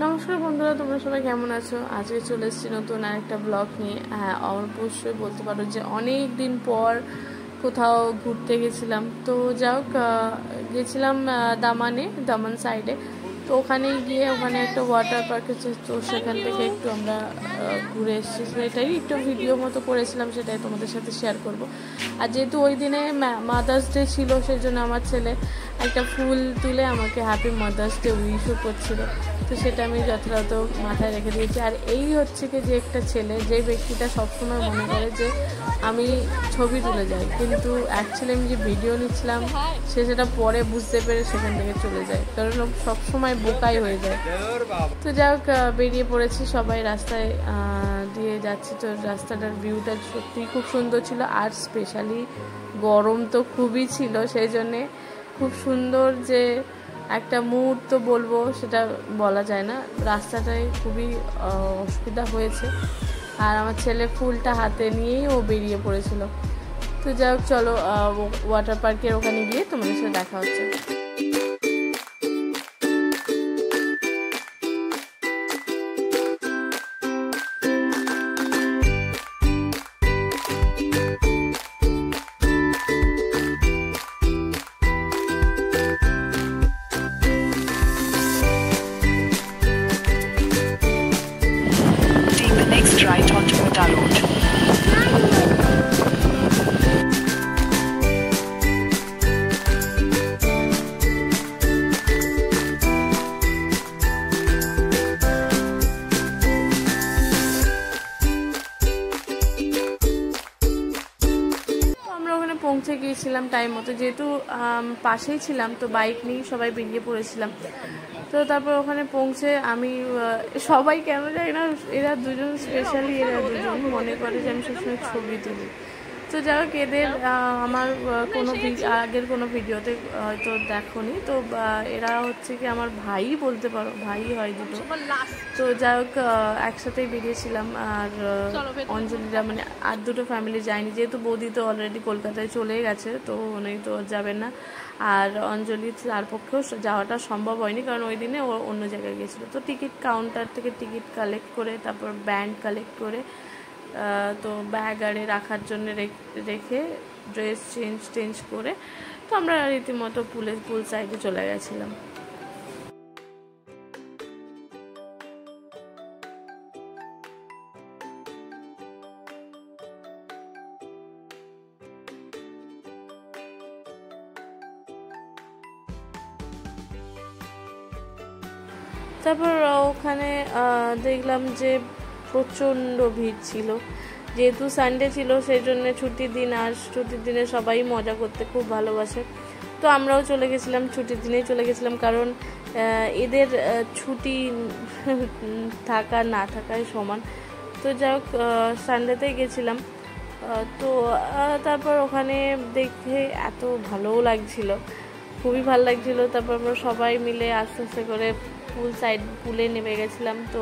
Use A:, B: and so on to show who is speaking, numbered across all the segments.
A: নমস্কার বন্ধুরা, তোমরা সবাই কেমন আছো? আজকে চলে এসেছি নতুন আরেকটা ব্লগ নিয়ে। হ্যাঁ, অবশ্যই বলতে পারো যে অনেক দিন পর কোথাও ঘুরতে গেছিলাম। তো যাও গেছিলাম দামান সাইডে। তো ওখানে গিয়ে ওখানে একটা ওয়াটার পার্ক আছে, তো সেখান থেকে একটু আমরা ঘুরে এসেছি। সেটাই একটু ভিডিও মতো করেছিলাম, সেটাই তোমাদের সাথে শেয়ার করব। আর যেহেতু ওই দিনে মাদার্স ডে ছিল, সেই জন্য আমার ছেলে একটা ফুল তুলে আমাকে হ্যাপি মাদার্স ডে উইশও করছিল। তো সেটা আমি যথাযথ মাথায় রেখে দিয়েছি। আর এই হচ্ছে কি যে একটা ছেলে, যে ব্যক্তিটা সবসময় মনে করে যে আমি ছবি তুলে যাই, কিন্তু অ্যাকচুয়ালি আমি যে ভিডিও নিচ্ছিলাম সে সেটা পরে বুঝতে পেরে সেখান থেকে চলে যায়, কারণ সবসময় বোকাই হয়ে যায়। তো যাই হোক, বেরিয়ে পড়েছি, সবাই রাস্তায় দিয়ে যাচ্ছি। তো রাস্তাটার ভিউটা সত্যিই খুব সুন্দর ছিল, আর স্পেশালি গরম তো খুবই ছিল, সেই জন্যে খুব সুন্দর যে একটা মুহূর্ত বলবো সেটা বলা যায় না। রাস্তাটায় খুবই অসুবিধা হয়েছে, আর আমার ছেলে ফুলটা হাতে নিয়েই ও বেরিয়ে পড়েছিল। তো যাই হোক, চলো ওয়াটার পার্কের ওখানে গিয়ে তোমাদের সাথে দেখা হচ্ছে।
B: Next right onto Kota Road.
A: পৌঁছে গিয়েছিলাম টাইম মতো, যেহেতু পাশেই ছিলাম, তো বাইক নিয়ে সবাই বেরিয়ে পড়েছিলাম। তো তারপর ওখানে পৌঁছে আমি সবাই কেন জানি না, এরা দুজন স্পেশালি এরা দুজন মনে করে যে আমি সবসময় ছবি তুলি। তো যাই হোক, এদের আমার কোনো আগের কোনো ভিডিওতে হয়তো দেখোনি। তো এরা হচ্ছে কি আমার ভাই বলতে পারো, ভাই হয় দুটো। তো যাই হোক, একসাথেই বেরিয়েছিলাম। আর অঞ্জলিরা মানে আর দুটো ফ্যামিলি যায়নি, যেহেতু বৌদি তো অলরেডি কলকাতায় চলে গেছে, তো উনি তো যাবেন না। আর অঞ্জলি তার পক্ষেও যাওয়াটা সম্ভব হয়নি, কারণ ওই দিনে ও অন্য জায়গায় গেছিলো। তো টিকিট কাউন্টার থেকে টিকিট কালেক্ট করে, তারপর ব্যান্ড কালেক্ট করে, তো ব্যাগ আরে রাখার জন্য রেখে ড্রেস চেঞ্জ করে, তো আমরা রীতিমতো পুল সাইডে চলে গেছিলাম। তারপর ওখানে দেখলাম যে প্রচণ্ড ভিড় ছিল, যেহেতু সানডে ছিল, সেই জন্য ছুটির দিন, আর ছুটির দিনে সবাই মজা করতে খুব ভালোবাসে। তো আমরাও চলে গেছিলাম, ছুটির দিনেই চলে গেছিলাম, কারণ এদের ছুটি থাকা না থাকায় সমান। তো যাই হোক, সানডেতেই গেছিলাম। তো তারপর ওখানে দেখে এত ভালোও লাগছিল, খুবই ভালো লাগছিল। তারপর আমরা সবাই মিলে আস্তে আস্তে করে পুলে নেমে গেছিলাম। তো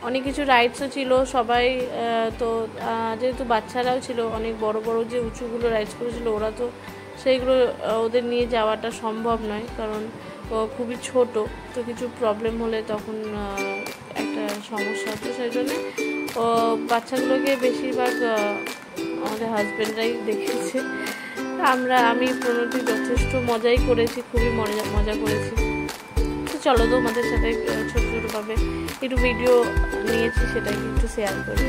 A: অনেক কিছু রাইডসও ছিল সবাই। তো যেহেতু বাচ্চারাও ছিল, অনেক বড় বড় যে উঁচুগুলো রাইডস করেছিল, ওরা তো সেইগুলো ওদের নিয়ে যাওয়াটা সম্ভব নয়, কারণ খুবই ছোট। তো কিছু প্রবলেম হলে তখন একটা সমস্যা হতো, সেই জন্যে বাচ্চাগুলোকে বেশিরভাগ আমাদের হাজব্যান্ডরাই দেখেছে। আমি প্রণতি যথেষ্ট মজাই করেছি, খুবই মজা করেছি। তো চলো, তোমাদের সাথে ছোটো ছোটোভাবে একটু ভিডিও নিয়েছি, সেটাই একটু শেয়ার করি।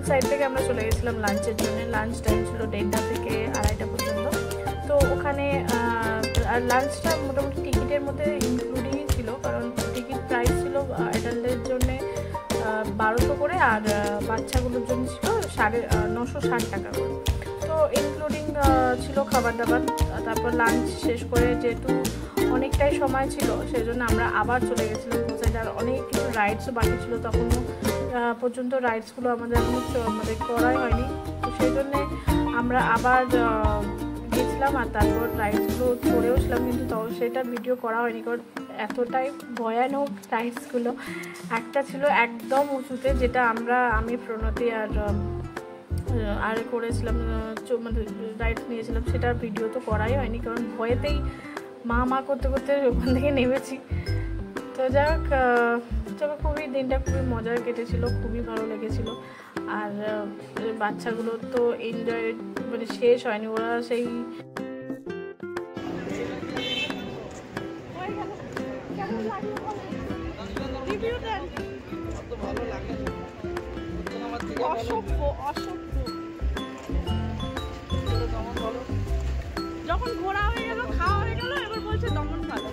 A: সাইড থেকে আমরা চলে গেছিলাম লাঞ্চের জন্য। লাঞ্চ টাইম ছিল 1:30 থেকে 2:30 পর্যন্ত। তো ওখানে আর লাঞ্চটা মোটামুটি টিকিটের মধ্যে ইনক্লুডিংই ছিল, কারণ টিকিট প্রাইস ছিল অ্যাডাল্টের জন্য 1200 করে, আর বাচ্চাগুলোর জন্য ছিল 960 টাকা করে। তো ইনক্লুডিং ছিল খাবার দাবার। তারপর লাঞ্চ শেষ করে যেহেতু অনেকটাই সময় ছিল, সেই জন্য আমরা আবার চলে গেছিলাম কোথায়। আর অনেক কিছু রাইডসও বাকি ছিল, তখনও পর্যন্ত রাইডসগুলো আমাদের করাই হয়নি। তো সেই জন্যে আমরা আবার গেছিলাম, আর তারপর রাইডসগুলো চড়েও ছিলাম, কিন্তু সেটা ভিডিও করা হয়নি, কারণ এতটাই ভয়ানক রাইডসগুলো। একটা ছিল একদম উঁচুতে, যেটা আমি প্রণতি আর করেছিলাম, মানে রাইডস নিয়েছিলাম, সেটা ভিডিও তো করাই হয়নি, কারণ ভয়েতেই মা করতে করতে ওখান থেকে নেমেছি। তো যাক, তবে দিনটা খুবই মজার কেটেছিল, খুবই ভালো লেগেছিলো। আর বাচ্চাগুলো তো এনজয় মানে শেষ হয়নি, ওরা সেই যখন ঘোরা হয়ে গেল, খাওয়া হয়ে গেল, এবার বলছে দমন ভালো।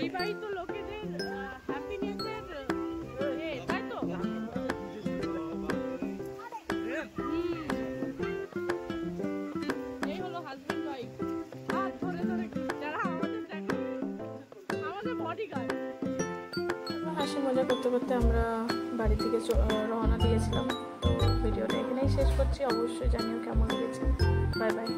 A: বিবাহিত লোকেদের হ্যাপিনেসের হাসি মজা করতে করতে আমরা বাড়ি থেকে রওনা দিয়েছিলাম। তো ভিডিওটা এখানেই শেষ করছি, অবশ্যই জানিও কেমন লেগেছে। Bye bye.